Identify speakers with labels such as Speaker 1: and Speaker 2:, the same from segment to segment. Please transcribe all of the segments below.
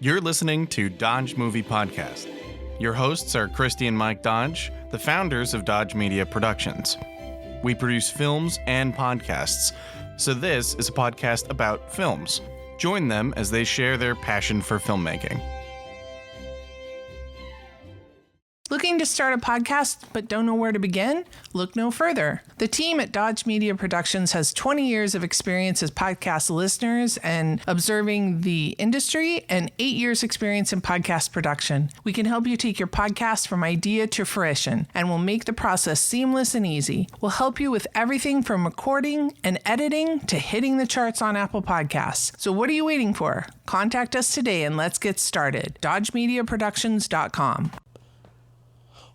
Speaker 1: You're listening to Dodge Movie Podcast. Your hosts are Christy and Mike Dodge, the founders of Dodge Media Productions. We produce films and podcasts, so this is a podcast about films. Join them as they share their passion for filmmaking.
Speaker 2: Looking to start a podcast but don't know where to begin? Look no further. The team at Dodge Media Productions has 20 years of experience as podcast listeners and observing the industry and 8 years experience in podcast production. We can help you take your podcast from idea to fruition, and we'll make the process seamless and easy. We'll help you with everything from recording and editing to hitting the charts on Apple Podcasts. So what are you waiting for? Contact us today and let's get started. DodgeMediaProductions.com.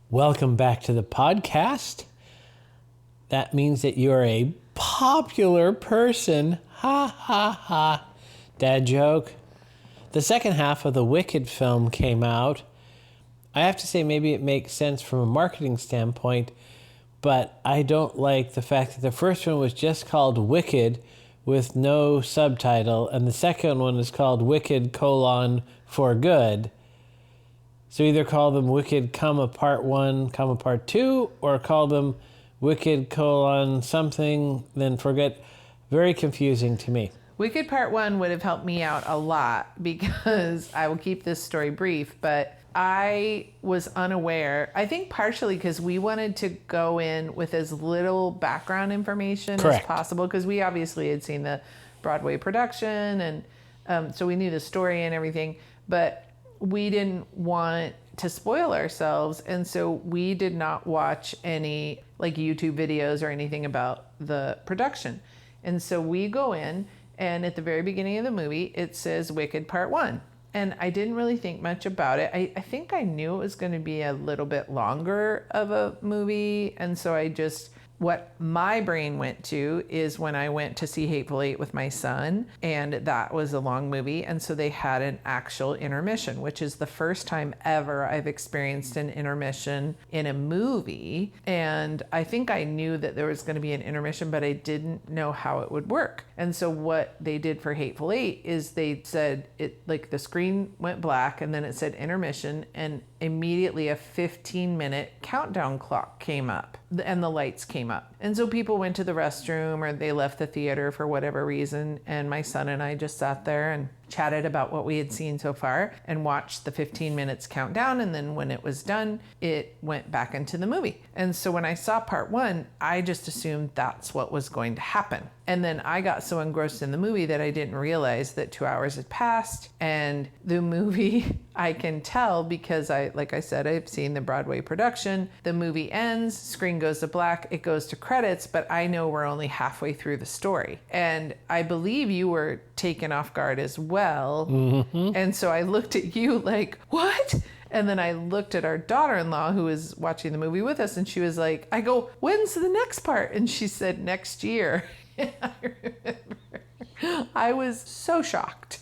Speaker 3: Welcome back to the podcast. That means that you're a popular person. Ha ha ha. Dad joke. The second half of the Wicked film came out. I have to say maybe it makes sense from a marketing standpoint, but I don't like the fact that the first one was just called Wicked with no subtitle, and the second one is called Wicked: For Good. So either call them Wicked, Part 1, Part 2, or call them Wicked, something, then forget. Very confusing to me.
Speaker 2: Wicked Part 1 would have helped me out a lot because I will keep this story brief, but I was unaware. I think partially because we wanted to go in with as little background information as possible, because we obviously had seen the Broadway production, and so we knew the story and everything, but we didn't want to spoil ourselves, and so we did not watch any like YouTube videos or anything about the production. And so we go in, and at the very beginning of the movie it says Wicked Part 1, and I didn't really think much about it. I think I knew it was going to be a little bit longer of a movie, and so what my brain went to is when I went to see Hateful Eight with my son, and that was a long movie, and so they had an actual intermission, which is the first time ever I've experienced an intermission in a movie. And I think I knew that there was going to be an intermission, but I didn't know how it would work. And so what they did for Hateful Eight is they said it, like the screen went black and then it said intermission, and immediately a 15-minute countdown clock came up and the lights came up. And so people went to the restroom or they left the theater for whatever reason, and my son and I just sat there and chatted about what we had seen so far and watched the 15 minutes countdown, and then when it was done, it went back into the movie. And so when I saw Part 1, I just assumed that's what was going to happen. And then I got so engrossed in the movie that I didn't realize that 2 hours had passed, and the movie, I can tell because like I said, I've seen the Broadway production. The movie ends, screen goes to black, it goes to credits, but I know we're only halfway through the story. And I believe you were taken off guard as well. Mm-hmm. And so I looked at you like, what? And then I looked at our daughter-in-law who was watching the movie with us, and she was like, I go, when's the next part? And she said, next year. And I remember I was so shocked.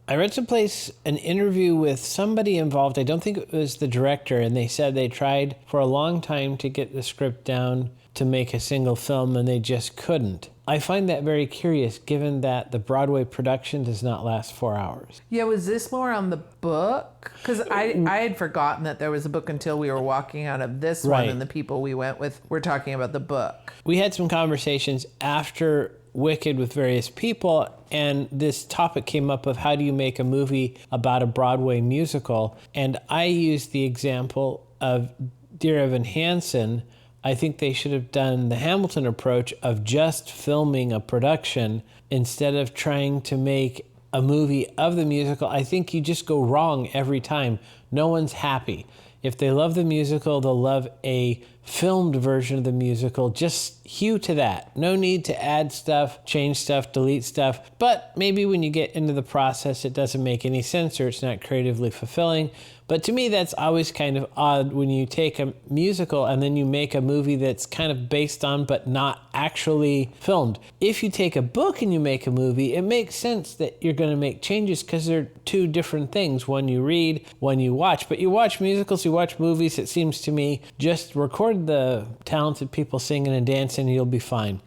Speaker 3: I read someplace an interview with somebody involved. I don't think it was the director, and they said they tried for a long time to get the script down to make a single film, and they just couldn't. I find that very curious, given that the Broadway production does not last 4 hours.
Speaker 2: Yeah, was this more on the book? Because I had forgotten that there was a book until we were walking out of this one, and the people we went with were talking about the book.
Speaker 3: We had some conversations after Wicked with various people, and this topic came up of how do you make a movie about a Broadway musical, and I used the example of Dear Evan Hansen. I think they should have done the Hamilton approach of just filming a production instead of trying to make a movie of the musical. I think you just go wrong every time. No one's happy. If they love the musical, they'll love a filmed version of the musical. Just hew to that. No need to add stuff, change stuff, delete stuff. But maybe when you get into the process, it doesn't make any sense or it's not creatively fulfilling. But to me, that's always kind of odd when you take a musical and then you make a movie that's kind of based on but not actually filmed. If you take a book and you make a movie, it makes sense that you're going to make changes because they're two different things. One you read, one you watch. But you watch musicals, you watch movies, it seems to me, just record the talented people singing and dancing and you'll be fine.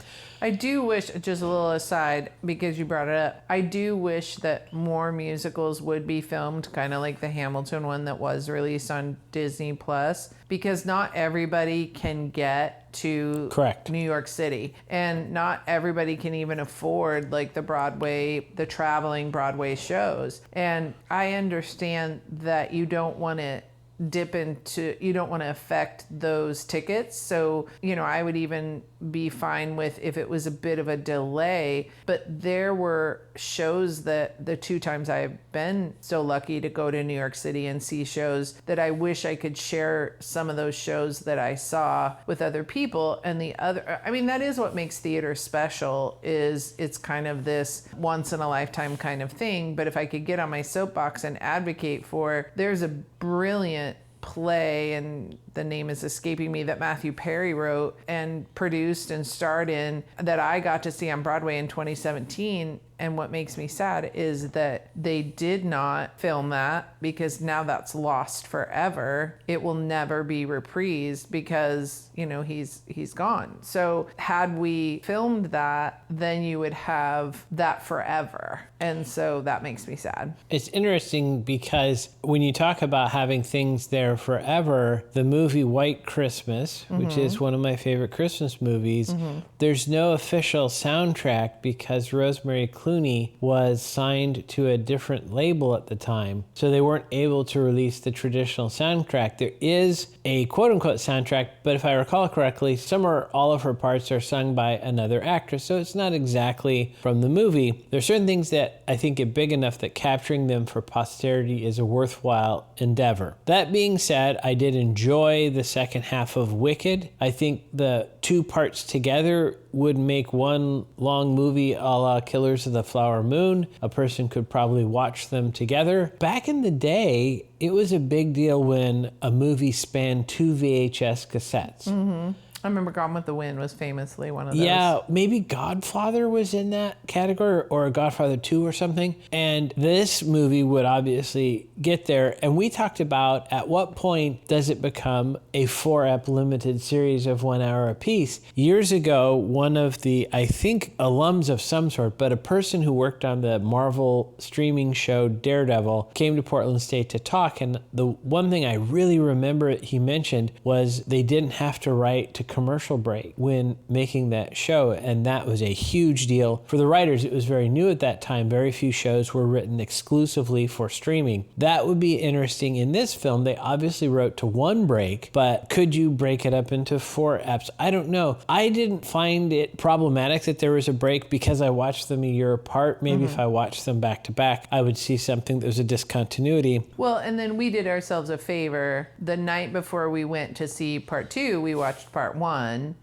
Speaker 2: I do wish, just a little aside, because you brought it up, I do wish that more musicals would be filmed, kind of like the Hamilton one that was released on Disney Plus, because not everybody can get to
Speaker 3: Correct.
Speaker 2: New York City, and not everybody can even afford like the traveling Broadway shows. And I understand that you don't want to you don't want to affect those tickets. So, I would even be fine with if it was a bit of a delay, but there were shows that the 2 times I've been so lucky to go to New York City and see shows that I wish I could share some of those shows that I saw with other people. And that is what makes theater special, is it's kind of this once in a lifetime kind of thing. But if I could get on my soapbox and advocate for, there's a brilliant play, and the name is escaping me, that Matthew Perry wrote and produced and starred in, that I got to see on Broadway in 2017. And what makes me sad is that they did not film that, because now that's lost forever. It will never be reprised because, he's gone. So had we filmed that, then you would have that forever. And so that makes me sad.
Speaker 3: It's interesting because when you talk about having things there forever, the movie White Christmas, which is one of my favorite Christmas movies, there's no official soundtrack because Rosemary Clooney was signed to a different label at the time, so they weren't able to release the traditional soundtrack. There is a quote-unquote soundtrack, but if I recall correctly, some or all of her parts are sung by another actress, so it's not exactly from the movie. There are certain things that I think get big enough that capturing them for posterity is a worthwhile endeavor. That being said, I did enjoy the second half of Wicked. I think the 2 parts together would make one long movie a la Killers of the Flower Moon. A person could probably watch them together. Back in the day, it was a big deal when a movie spanned 2 VHS cassettes.
Speaker 2: I remember Gone with the Wind was famously one of those.
Speaker 3: Yeah, maybe Godfather was in that category, or Godfather 2 or something. And this movie would obviously get there. And we talked about at what point does it become a 4-ep limited series of 1 hour apiece. Years ago, one of the, I think, alums of some sort, but a person who worked on the Marvel streaming show Daredevil came to Portland State to talk. And the one thing I really remember he mentioned was they didn't have to write to commercial break when making that show, and that was a huge deal for the writers. It was very new at that time. Very few shows were written exclusively for streaming. That would be interesting. In this film, they obviously wrote to 1 break, but could you break it up into 4 eps? I don't know. I didn't find it problematic that there was a break because I watched them a year apart. Maybe if I watched them back to back, I would see something that was a discontinuity.
Speaker 2: Well, and then we did ourselves a favor. The night before we went to see part 2, we watched part 1.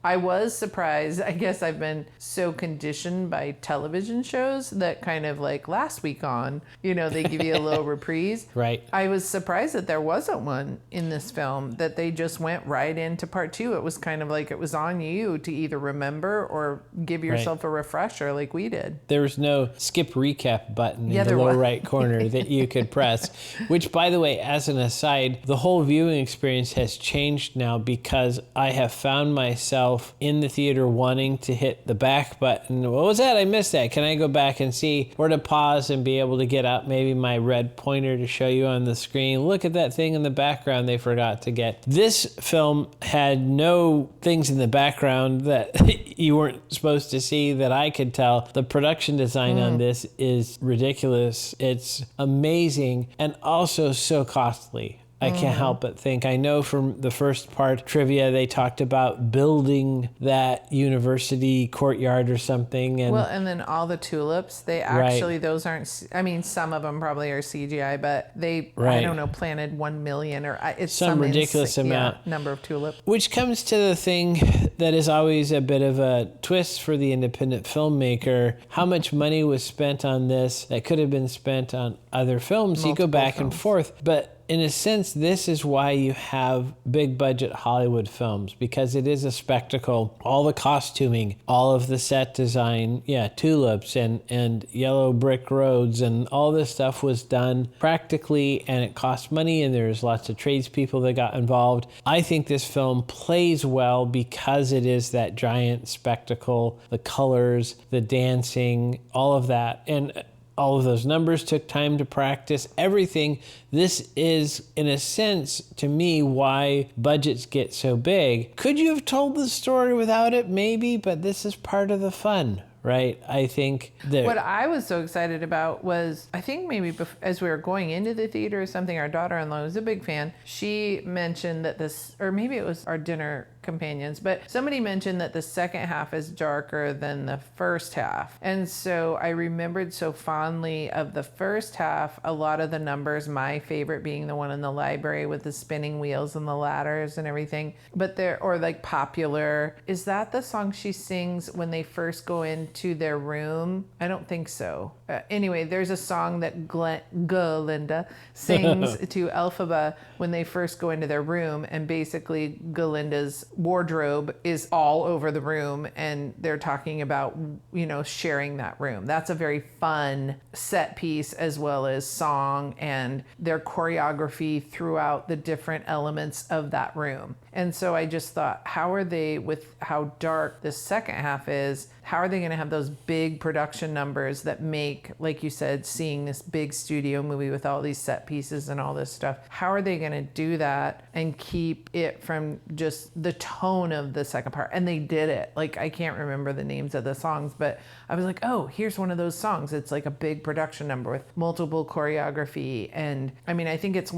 Speaker 2: I was surprised. I guess I've been so conditioned by television shows that kind of like Last Week On, they give you a little reprise.
Speaker 3: Right.
Speaker 2: I was surprised that there wasn't one in this film, that they just went right into part 2. It was kind of like it was on you to either remember or give yourself a refresher like we did.
Speaker 3: There was no skip recap button in the lower right corner that you could press, which, by the way, as an aside, the whole viewing experience has changed now because I have found myself in the theater wanting to hit the back button. What was that? I missed that. Can I go back and see? Or to pause and be able to get out maybe my red pointer to show you on the screen. Look at that thing in the background they forgot to get. This film had no things in the background that you weren't supposed to see that I could tell. The production design on this is ridiculous. It's amazing and also so costly. I can't help but think. I know from the first part trivia, they talked about building that university courtyard or something. And
Speaker 2: well, and then all the tulips, they actually, those aren't, I mean, some of them probably are CGI, but they, I don't know, planted 1 million or it's
Speaker 3: some ridiculous amount.
Speaker 2: Number of tulips.
Speaker 3: Which comes to the thing that is always a bit of a twist for the independent filmmaker. How much money was spent on this that could have been spent on other films? You go back and forth, but in a sense, this is why you have big budget Hollywood films, because it is a spectacle. All the costuming, all of the set design, tulips and yellow brick roads and all this stuff was done practically, and it cost money, and there's lots of tradespeople that got involved. I think this film plays well because it is that giant spectacle, the colors, the dancing, all of that. And all of those numbers took time to practice, everything. This is, in a sense, to me, why budgets get so big. Could you have told the story without it? Maybe, but this is part of the fun, right? I think that
Speaker 2: what I was so excited about was, I think maybe as we were going into the theater or something, our daughter-in-law was a big fan. She mentioned that this, or maybe it was our dinner companions, but somebody mentioned that the second half is darker than the first half. And so I remembered so fondly of the first half, a lot of the numbers, my favorite being the one in the library with the spinning wheels and the ladders and everything. But or like Popular, is that the song she sings when they first go into their room? I don't think so. Anyway, there's a song that Galinda sings to Elphaba when they first go into their room, and basically Galinda's wardrobe is all over the room, and they're talking about, sharing that room. That's a very fun set piece as well as song, and their choreography throughout the different elements of that room. And so I just thought, how are they, with how dark this second half is, how are they going to have those big production numbers that make, like you said, seeing this big studio movie with all these set pieces and all this stuff, how are they going to do that and keep it from just the tone of the second part? And they did it. Like, I can't remember the names of the songs, but I was like, oh, here's one of those songs. It's like a big production number with multiple choreography. And I mean, I think it's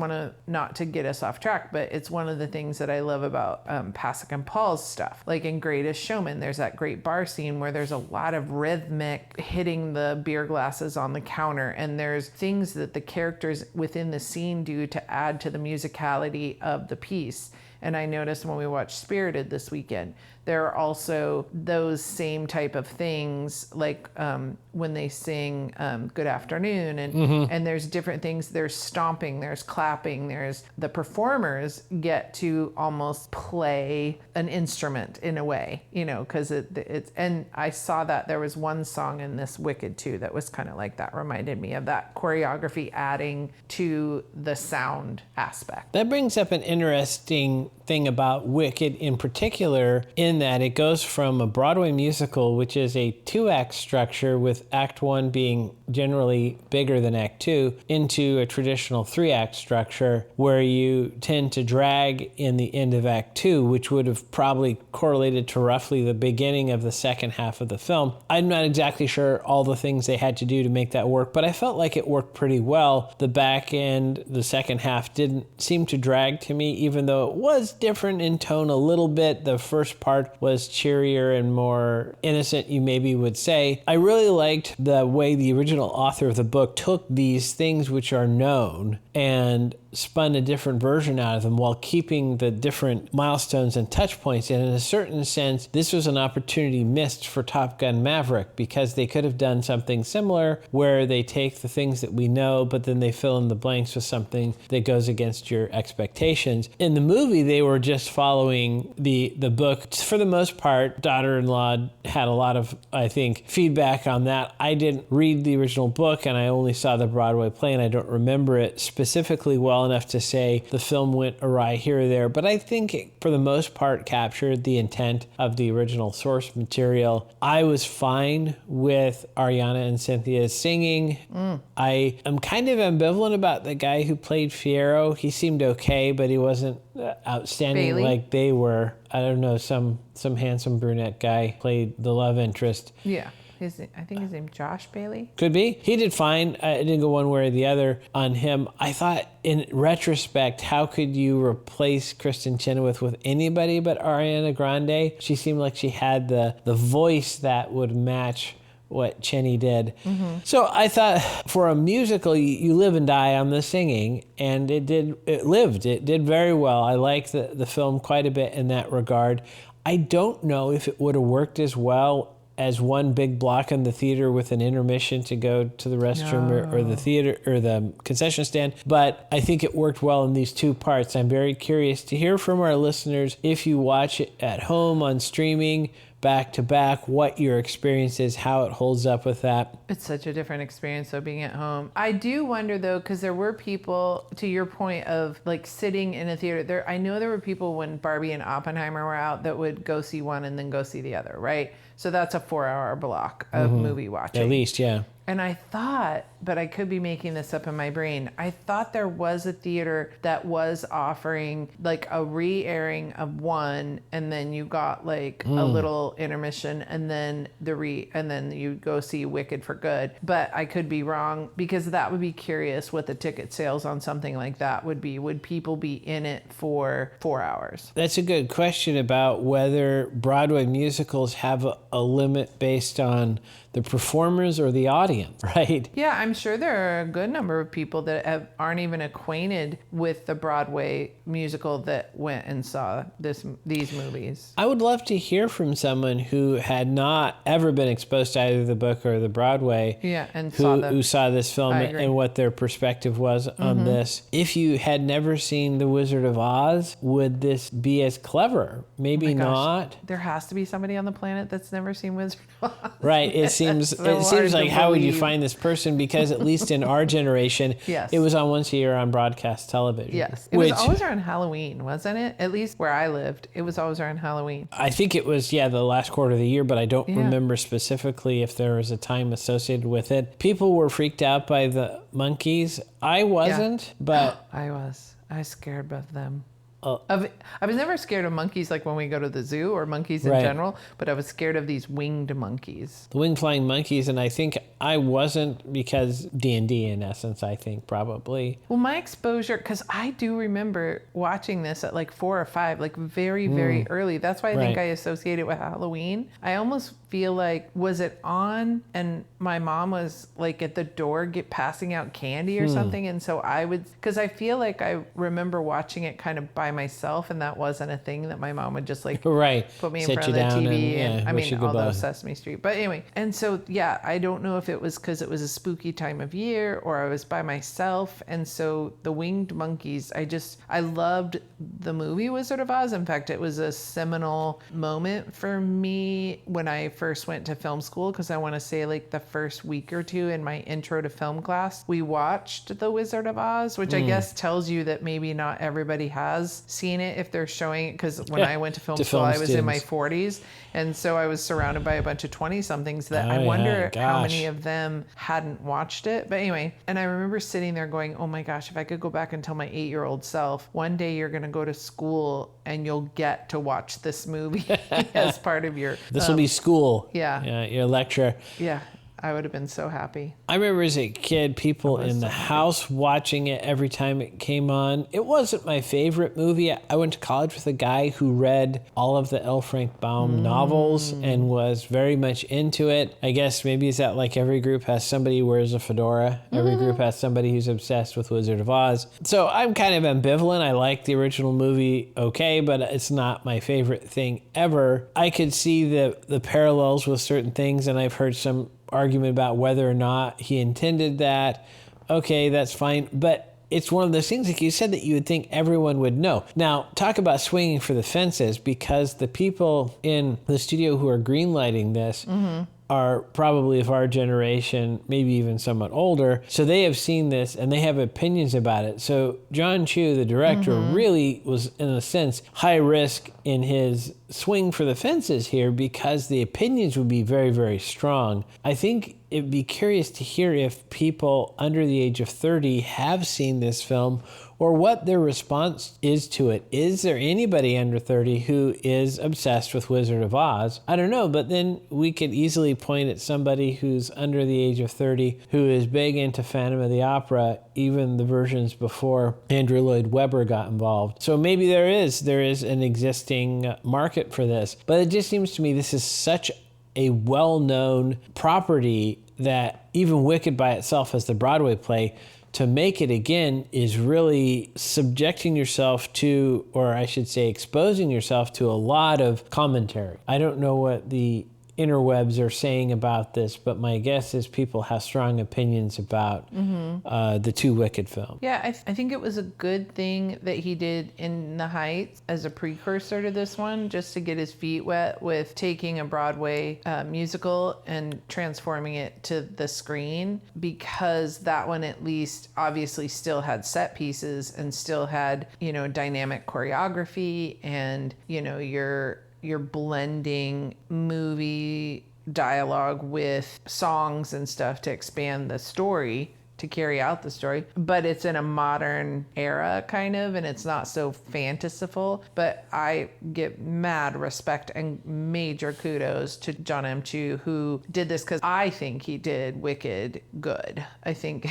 Speaker 2: not to get us off track, but it's one of the things that I love about Pasek and Paul's stuff. Like in Greatest Showman, there's that great bar scene where there's a lot of rhythmic hitting the beer glasses on the counter, and there's things that the characters within the scene do to add to the musicality of the piece. And I noticed when we watched Spirited this weekend, there are also those same type of things, like when they sing Good Afternoon, and there's different things. There's stomping, there's clapping, there's the performers get to almost play an instrument in a way, because it's, and I saw that there was one song in this Wicked too that was kind of like that, reminded me of that choreography adding to the sound aspect.
Speaker 3: That brings up an interesting thing about Wicked in particular, in that it goes from a Broadway musical, which is a 2-act structure with Act 1 being generally bigger than Act 2, into a traditional 3-act structure where you tend to drag in the end of Act 2, which would have probably correlated to roughly the beginning of the second half of the film. I'm not exactly sure all the things they had to do to make that work, but I felt like it worked pretty well. The back end, the second half, didn't seem to drag to me, even though it was different in tone a little bit. The first part was cheerier and more innocent, you maybe would say. I really liked the way the original author of the book took these things which are known and spun a different version out of them while keeping the different milestones and touch points. And in a certain sense, this was an opportunity missed for Top Gun Maverick, because they could have done something similar where they take the things that we know, but then they fill in the blanks with something that goes against your expectations. In the movie, they were just following the book. For the most part, daughter-in-law had a lot of, I think, feedback on that. I didn't read the original book, and I only saw the Broadway play, and I don't remember it specifically well enough to say the film went awry here or there, but I think it, for the most part, captured the intent of the original source material. I was fine with Ariana and Cynthia's singing. I am kind of ambivalent about the guy who played Fiyero. He seemed okay, but he wasn't outstanding
Speaker 2: Bailey?
Speaker 3: Like they were. I don't know, some handsome brunette guy played the love interest.
Speaker 2: Yeah. I think his name Josh Bailey.
Speaker 3: Could be. He did fine. I didn't go one way or the other on him. I thought, in retrospect, how could you replace Kristen Chenoweth with anybody but Ariana Grande? She seemed like she had the voice that would match what Chenny did. So I thought, for a musical, you live and die on the singing, and it did very well. I liked the film quite a bit in that regard. I don't know if it would have worked as well as one big block in the theater with an intermission to go to the restroom or the theater or the concession stand. But I think it worked well in these two parts. I'm very curious to hear from our listeners if you watch it at home on streaming, back to back, what your experience is, how it holds up with that.
Speaker 2: It's such a different experience though, being at home. I do wonder though, because there were people, to your point of like sitting in a theater there, I know there were people when Barbie and Oppenheimer were out that would go see one and then go see the other, right? So that's a 4-hour block of movie watching.
Speaker 3: At least, yeah.
Speaker 2: And I thought, but I could be making this up in my brain, I thought there was a theater that was offering like a re-airing of one, and then you got like a little intermission, and then and then you go see Wicked for good. But I could be wrong, because that would be curious what the ticket sales on something like that would be. Would people be in it for 4 hours?
Speaker 3: That's a good question about whether Broadway musicals have a limit based on the performers or the audience, right?
Speaker 2: Yeah, I'm sure there are a good number of people that aren't even acquainted with the Broadway musical that went and saw these movies.
Speaker 3: I would love to hear from someone who had not ever been exposed to either the book or the Broadway.
Speaker 2: Yeah, and
Speaker 3: who saw this film
Speaker 2: I agree.
Speaker 3: and what their perspective was on this. If you had never seen The Wizard of Oz, would this be as clever? Maybe
Speaker 2: Oh my gosh,
Speaker 3: not.
Speaker 2: There has to be somebody on the planet that's never seen Wizard of Oz.
Speaker 3: Right. It seems
Speaker 2: So hard
Speaker 3: like,
Speaker 2: to
Speaker 3: how would you
Speaker 2: believe.
Speaker 3: find this person? Because at least in our generation,
Speaker 2: Yes.
Speaker 3: it was on once a year on broadcast television.
Speaker 2: Yes. It was always around Halloween, wasn't it? At least where I lived, it was always around Halloween.
Speaker 3: I think it was, the last quarter of the year, but I don't
Speaker 2: Yeah.
Speaker 3: remember specifically if there was a time associated with it. People were freaked out by the monkeys. I wasn't, but
Speaker 2: I was scared of them.
Speaker 3: Oh.
Speaker 2: I was never scared of monkeys like when we go to the zoo or monkeys in
Speaker 3: Right.
Speaker 2: general, but I was scared of these winged monkeys.
Speaker 3: the wing flying monkeys, and I think I wasn't because D&D in essence, I think probably.
Speaker 2: Well, my exposure, because I do remember watching this at like 4 or 5, like very, very early. That's why I think
Speaker 3: Right.
Speaker 2: I associate it with Halloween. I almost feel like, was it on and my mom was like at the door passing out candy or something? And so I would, because I feel like I remember watching it kind of by myself, and that wasn't a thing that my mom would just like
Speaker 3: Right.
Speaker 2: put me in
Speaker 3: Sit
Speaker 2: front
Speaker 3: you
Speaker 2: of the
Speaker 3: down
Speaker 2: TV.
Speaker 3: and,
Speaker 2: I
Speaker 3: wish
Speaker 2: mean,
Speaker 3: you
Speaker 2: although
Speaker 3: goodbye.
Speaker 2: Sesame Street. But anyway, and so, yeah, I don't know if it was because it was a spooky time of year or I was by myself. And so the winged monkeys, I loved the movie Wizard of Oz. In fact, it was a seminal moment for me when I first went to film school, because I want to say like the first week or two in my intro to film class, we watched The Wizard of Oz, which I guess tells you that maybe not everybody has seen it if they're showing it, because when I went to film
Speaker 3: To
Speaker 2: school,
Speaker 3: film
Speaker 2: I was in my
Speaker 3: students.
Speaker 2: 40s, and so I was surrounded by a bunch of 20-somethings that
Speaker 3: Oh,
Speaker 2: I
Speaker 3: yeah,
Speaker 2: wonder how
Speaker 3: gosh.
Speaker 2: many of them hadn't watched it. But anyway, and I remember sitting there going, oh my gosh, if I could go back and tell my 8-year-old self, one day you're going to go to school and you'll get to watch this movie as part of your...
Speaker 3: This will be school.
Speaker 2: yeah.
Speaker 3: Your lecture.
Speaker 2: Yeah, I would have been so happy.
Speaker 3: I remember as a kid, people in the house watching it every time it came on. It wasn't my favorite movie. I went to college with a guy who read all of the L. Frank Baum novels and was very much into it. I guess maybe it's that like every group has somebody who wears a fedora. Every group has somebody who's obsessed with Wizard of Oz. So I'm kind of ambivalent. I like the original movie, okay, but it's not my favorite thing ever. I could see the parallels with certain things, and I've heard some argument about whether or not he intended that. Okay, that's fine. But it's one of those things, like you said, that you would think everyone would know. Now, talk about swinging for the fences, because the people in the studio who are greenlighting this are probably of our generation, maybe even somewhat older. So they have seen this and they have opinions about it. So John Chu, the director, really was, in a sense, high risk in his swing for the fences here, because the opinions would be very, very strong. I think it'd be curious to hear if people under the age of 30 have seen this film, or what their response is to it. Is there anybody under 30 who is obsessed with Wizard of Oz? I don't know, but then we could easily point at somebody who's under the age of 30 who is big into Phantom of the Opera, even the versions before Andrew Lloyd Webber got involved. So maybe there is an existing market for this. But it just seems to me this is such a well-known property that even Wicked by itself as the Broadway play, to make it again is really subjecting yourself to, or I should say exposing yourself to, a lot of commentary. I don't know what the interwebs are saying about this, but my guess is people have strong opinions about the two Wicked films.
Speaker 2: Yeah, I think it was a good thing that he did In the Heights as a precursor to this one, just to get his feet wet with taking a Broadway musical and transforming it to the screen, because that one at least obviously still had set pieces and still had, dynamic choreography, and, you're blending movie dialogue with songs and stuff to expand the story, to carry out the story, but it's in a modern era kind of, and it's not so fantastical. But I give mad respect and major kudos to John M. Chu, who did this, because I think he did Wicked good. I think,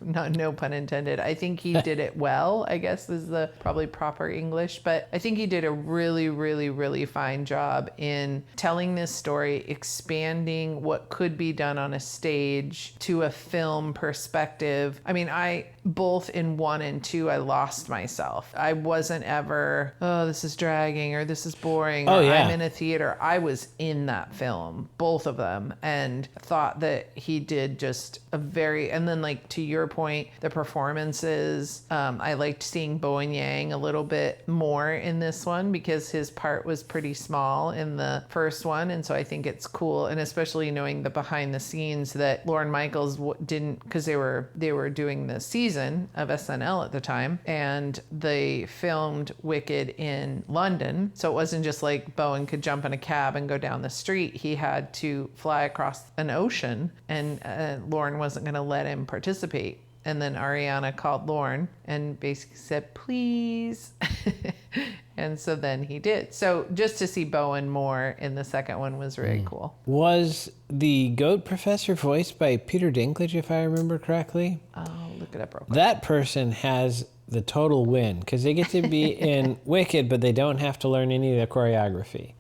Speaker 2: no pun intended, I think he did it well, I guess is the probably proper English, but I think he did a really, really, really fine job in telling this story, expanding what could be done on a stage to a film perspective. I mean, both in 1 and 2, I lost myself. I wasn't ever, oh, this is dragging, or this is boring, or I'm in a theater. I was in that film, both of them, and thought that he did just and then, like, to your point, the performances, I liked seeing Bowen Yang a little bit more in this one, because his part was pretty small in the first one, and so I think it's cool, and especially knowing the behind the scenes that Lorne Michaels didn't, because they were doing the season of SNL at the time, and they filmed Wicked in London, so it wasn't just like Bowen could jump in a cab and go down the street. He had to fly across an ocean, and Lorne wasn't going to let him participate. And then Ariana called Lorne and basically said, please. And so then he did. So just to see Bowen more in the second one was very cool.
Speaker 3: Was the goat professor voiced by Peter Dinklage, if I remember correctly?
Speaker 2: I'll look it up real quick.
Speaker 3: That person has the total win, because they get to be in Wicked, but they don't have to learn any of the choreography.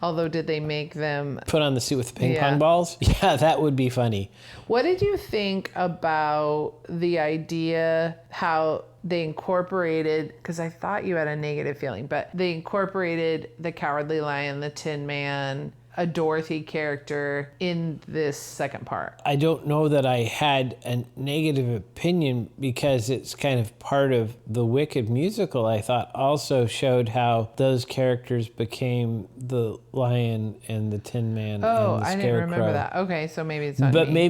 Speaker 2: Although, did they make them
Speaker 3: put on the suit with the ping pong balls? Yeah, that would be funny.
Speaker 2: What did you think about the idea, how they incorporated, because I thought you had a negative feeling, but they incorporated the Cowardly Lion, the Tin Man, a Dorothy character in this second part?
Speaker 3: I don't know that I had a negative opinion, because it's kind of part of the Wicked musical. I thought also showed how those characters became the Lion and the Tin Man.
Speaker 2: Oh,
Speaker 3: and the
Speaker 2: I didn't
Speaker 3: Scarecrow.
Speaker 2: remember that. Okay, so maybe it's not
Speaker 3: But
Speaker 2: me.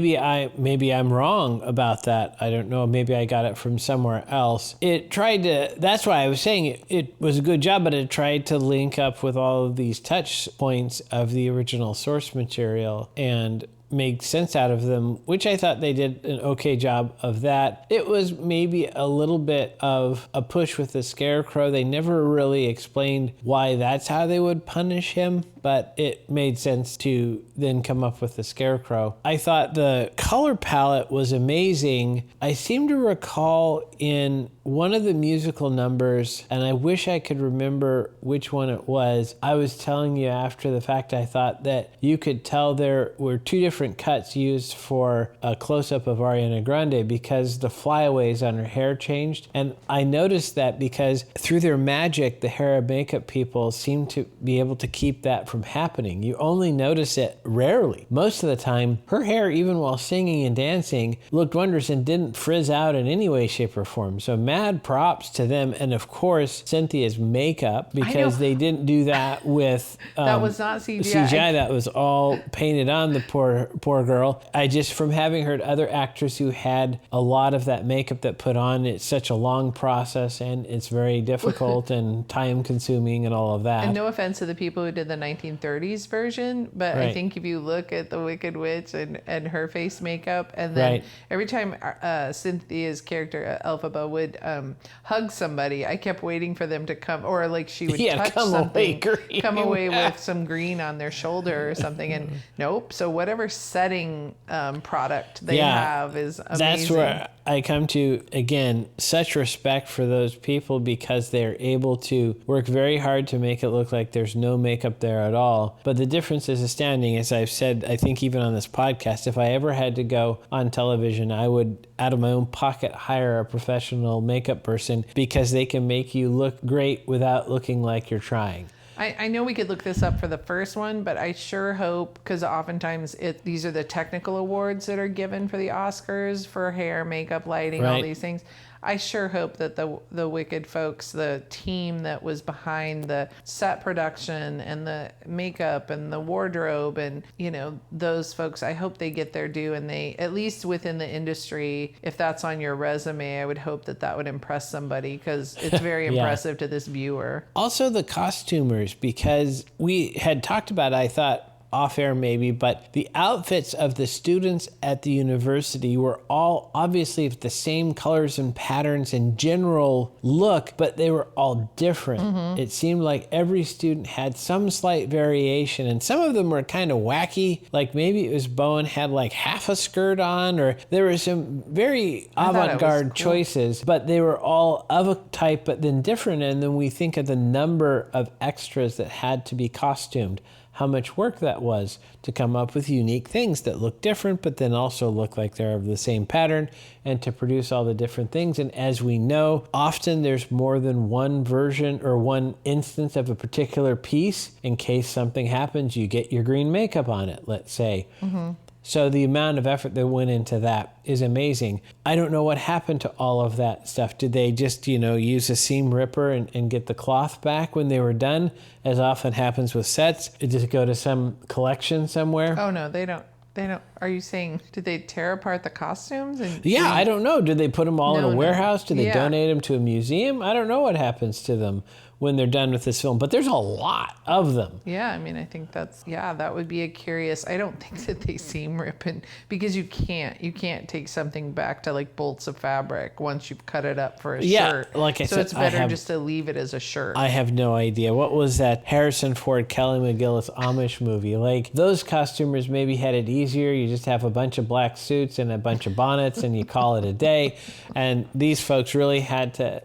Speaker 3: maybe I'm wrong about that. I don't know. Maybe I got it from somewhere else. It tried to. That's why I was saying it was a good job, but it tried to link up with all of these touch points of the original source material and make sense out of them, which I thought they did an okay job of that. It was maybe a little bit of a push with the Scarecrow. They never really explained why that's how they would punish him, but it made sense to then come up with the Scarecrow. I thought the color palette was amazing. I seem to recall in one of the musical numbers, and I wish I could remember which one it was, I was telling you after the fact, I thought that you could tell there were two different cuts used for a close-up of Ariana Grande, because the flyaways on her hair changed. And I noticed that because through their magic, the hair and makeup people seem to be able to keep that from happening. You only notice it rarely. Most of the time, her hair, even while singing and dancing, looked wondrous and didn't frizz out in any way, shape, or form. So mad props to them. And of course, Cynthia's makeup, because they didn't do that with
Speaker 2: that was not CGI.
Speaker 3: CGI. That was all painted on the poor girl. I just, from having heard other actors who had a lot of that makeup that put on, it's such a long process, and it's very difficult and time consuming and all of that.
Speaker 2: And no offense to the people who did the 1930s version, but I think if you look at the Wicked Witch and her face makeup, and then every time Cynthia's character Elphaba would hug somebody, I kept waiting for them to come, or like she would touch something, come away with some green on their shoulder or something, and nope. So whatever setting product they have is amazing.
Speaker 3: That's where I come to, again, such respect for those people, because they're able to work very hard to make it look like there's no makeup there at all. But the difference is astounding. As I've said, I think even on this podcast, if I ever had to go on television, I would, out of my own pocket, hire a professional makeup person, because they can make you look great without looking like you're trying.
Speaker 2: I know we could look this up for the first one, but I sure hope, because oftentimes these are the technical awards that are given for the Oscars for hair, makeup, lighting, all
Speaker 3: Right.
Speaker 2: these things. I sure hope that the Wicked folks, the team that was behind the set production and the makeup and the wardrobe and, those folks, I hope they get their due, and they, at least within the industry, if that's on your resume, I would hope that would impress somebody, because it's very
Speaker 3: Yeah.
Speaker 2: impressive to this viewer.
Speaker 3: Also the costumers, because we had talked about, I thought, off air maybe, but the outfits of the students at the university were all obviously the same colors and patterns and general look, but they were all different.
Speaker 2: Mm-hmm.
Speaker 3: It seemed like every student had some slight variation, and some of them were kind of wacky, like maybe it was Bowen had like half a skirt on, or there were some very
Speaker 2: I thought it was
Speaker 3: avant-garde
Speaker 2: cool.
Speaker 3: choices, but they were all of a type but then different. And then we think of the number of extras that had to be costumed, how much work that was to come up with unique things that look different, but then also look like they're of the same pattern, and to produce all the different things. And as we know, often there's more than one version or one instance of a particular piece. In case something happens, you get your green makeup on it, let's say.
Speaker 2: Mm-hmm.
Speaker 3: So the amount of effort that went into that is amazing. I don't know what happened to all of that stuff. Did they just, use a seam ripper and get the cloth back when they were done, as often happens with sets? Did it go to some collection somewhere?
Speaker 2: Oh no, they don't. Are you saying, did they tear apart the costumes?
Speaker 3: Yeah, I don't know. Did they put them all in a
Speaker 2: No.
Speaker 3: warehouse? Did they
Speaker 2: Yeah.
Speaker 3: donate them to a museum? I don't know what happens to them when they're done with this film, but there's a lot of them.
Speaker 2: Yeah, I mean, I think that would be a curious. I don't think that they seam rip, because you can't take something back to like bolts of fabric once you've cut it up for a shirt.
Speaker 3: like I
Speaker 2: so
Speaker 3: said,
Speaker 2: it's better just to leave it as a shirt.
Speaker 3: I have no idea. What was that Harrison Ford, Kelly McGillis Amish movie? Like, those costumers maybe had it easier. You just have a bunch of black suits and a bunch of bonnets and you call it a day. And these folks really had to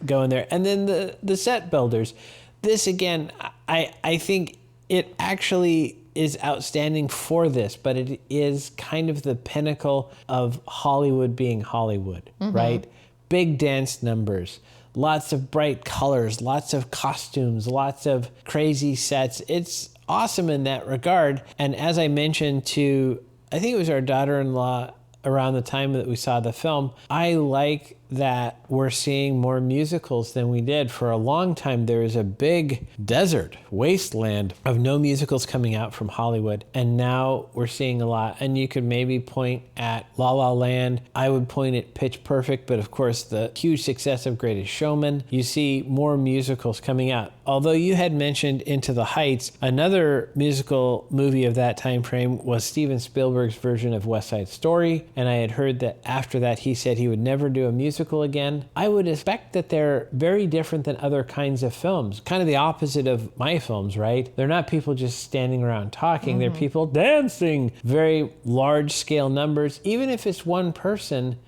Speaker 3: go in there. And then the set builders. This, again, I think it actually is outstanding for this, but it is kind of the pinnacle of Hollywood being Hollywood, right? Big dance numbers, lots of bright colors, lots of costumes, lots of crazy sets. It's awesome in that regard. And as I mentioned to, I think it was our daughter-in-law around the time that we saw the film, I like that we're seeing more musicals than we did. For a long time, there was a big desert, wasteland of no musicals coming out from Hollywood. And now we're seeing a lot. And you could maybe point at La La Land. I would point at Pitch Perfect, but of course the huge success of Greatest Showman. You see more musicals coming out. Although you had mentioned Into the Heights, another musical movie of that time frame was Steven Spielberg's version of West Side Story. And I had heard that after that, he said he would never do a musical again. I would expect that they're very different than other kinds of films, kind of the opposite of my films, right? They're not people just standing around talking, they're people dancing, very large scale numbers. Even if it's one person,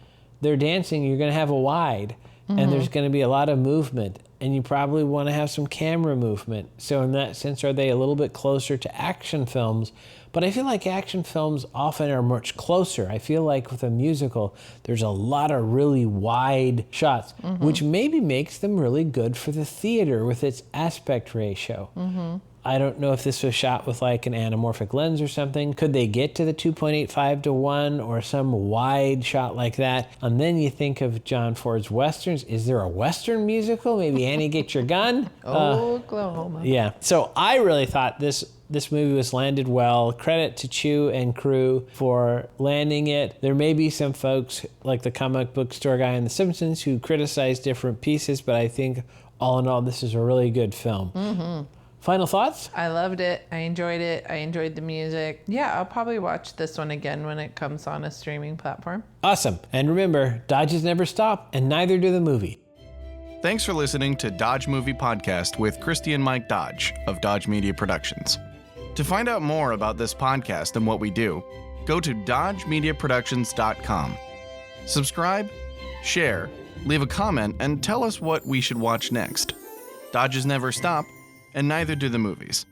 Speaker 3: they're dancing, you're going to have a wide, and there's going to be a lot of movement, and you probably want to have some camera movement. So in that sense, are they a little bit closer to action films? But I feel like action films often are much closer. I feel like with a musical, there's a lot of really wide shots, which maybe makes them really good for the theater with its aspect ratio. I don't know if this was shot with like an anamorphic lens or something. Could they get to the 2.85 to 1 or some wide shot like that? And then you think of John Ford's Westerns. Is there a Western musical? Maybe Annie Get Your Gun?
Speaker 2: Oklahoma.
Speaker 3: Yeah. So I really thought this movie was landed well. Credit to Chu and crew for landing it. There may be some folks like the comic book store guy in The Simpsons who criticize different pieces, but I think all in all, this is a really good film. Final thoughts?
Speaker 2: I loved it. I enjoyed it. I enjoyed the music. Yeah, I'll probably watch this one again when it comes on a streaming platform.
Speaker 3: Awesome. And remember, Dodges never stop, and neither do the movie.
Speaker 1: Thanks for listening to Dodge Movie Podcast with Christy and Mike Dodge of Dodge Media Productions. To find out more about this podcast and what we do, go to dodgemediaproductions.com. Subscribe, share, leave a comment, and tell us what we should watch next. Dodges never stop, and neither do the movies.